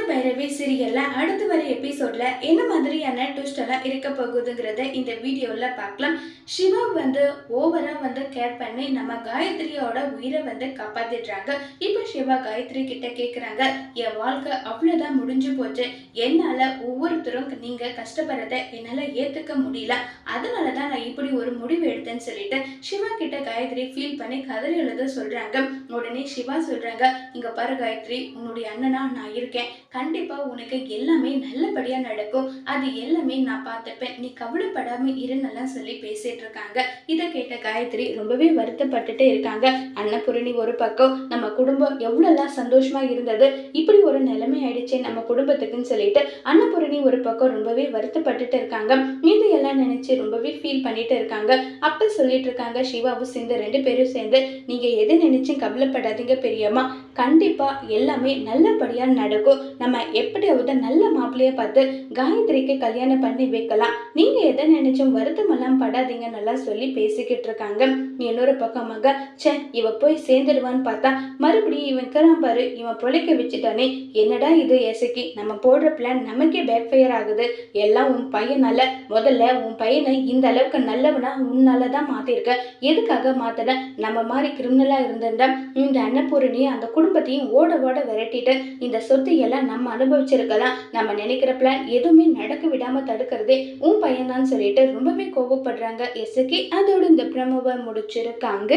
பைரவி சீரியல்ல அடுத்து வர எபிசோட்ல என்ன மாதிரியான ட்விஸ்ட் எல்லாம் இருக்க போகுதுங்கிறத இந்த வீடியோல பார்க்கலாம். சிவா ஓவரா கேர் பண்ணி நம்ம காயத்ரியோட உயிரை காப்பாத்திடுறாங்க. இப்ப சிவா காயத்ரி கிட்ட கேக்குறாங்க, என் வாழ்க்கை அவ்வளவுதான் முடிஞ்சு போச்சு, என்னால ஒவ்வொருத்தரும் நீங்க கஷ்டப்படுறத என்னால ஏத்துக்க முடியல, அதனாலதான் நான் இப்படி ஒரு முடிவு எடுத்தேன்னு சொல்லிட்டு சிவா கிட்ட காயத்ரி ஃபீல் பண்ணி கதறி எழுத சொல்றாங்க. உடனே சிவா சொல்றாங்க, இங்க பாரு காயத்ரி, உன்னுடைய அண்ணனா நான் இருக்கேன், கண்டிப்பா உனக்கு எல்லாமே நல்லபடியா நடக்கும், அது எல்லாமே நான் பார்த்துப்பேன், நீ கவலைப்படாம இருன்னெல்லாம் சொல்லி பேசிட்டு இருக்காங்க. இதை கேட்ட காயத்ரி ரொம்பவே வருத்தப்பட்டுட்டே இருக்காங்க. அன்னபூரணி ஒரு பக்கம், நம்ம குடும்பம் எவ்வளவுலாம் சந்தோஷமா இருந்தது, இப்படி ஒரு நிலைமை ஆயிடுச்சு நம்ம குடும்பத்துக்குன்னு சொல்லிட்டு அன்னபூரணி ஒரு பக்கம் ரொம்பவே வருத்தப்பட்டுட்டு இருக்காங்க. இதையெல்லாம் நினைச்சு ரொம்பவே ஃபீல் பண்ணிட்டு இருக்காங்க. அப்ப சொல்லிட்டு இருக்காங்க சிவாவும் சேர்ந்து, ரெண்டு பேரும் சேர்ந்து, நீங்க எதை நினைச்சும் கவலைப்படாதீங்க பெரியம்மா, கண்டிப்பா எல்லாமே நல்லபடியா நடக்கும், நம்ம எப்படியாவது நல்ல மாப்பிள்ளைய பார்த்து காயத்ரிக்கு கல்யாணம் பண்ணி வைக்கலாம், நீங்க எதை நினைச்சும் வருத்தம் எல்லாம் படாதீங்க நல்லா சொல்லி பேசிக்கிட்டு இருக்காங்க. இன்னொரு பக்கமாக, இவ போய் சேர்ந்துடுவான்னு பார்த்தா மறுபடியும் இவன் பாரு, இவன் பொழைக்க வச்சுட்டானே, என்னடா இது எசக்கி, நம்ம போடுற பிளான் நமக்கே பேக் ஃபயர் ஆகுது, எல்லாம் உன் பையனால, முதல்ல உன் பையனை இந்த அளவுக்கு நல்லவனா உன்னாலதான் மாத்திருக்க, எதுக்காக மாத்தன, நம்ம மாதிரி கிரிமினலா இருந்திருந்தா இந்த அன்னபூரணி அந்த குடும்பத்தையும் ஓட ஓட விரட்டிட்டு இந்த சொத்து எல்லாம் நம்ம அனுபவிச்சிருக்கலாம், நம்ம நினைக்கிற பிளான் எதுவுமே நடக்க விடாம தடுக்கிறதே உன் பையன் தான் சொல்லிட்டு ரொம்பவே கோபப்படுறாங்க எசக்கி. அதோட இந்த பிரமோவை முடிச்சிருக்காங்க.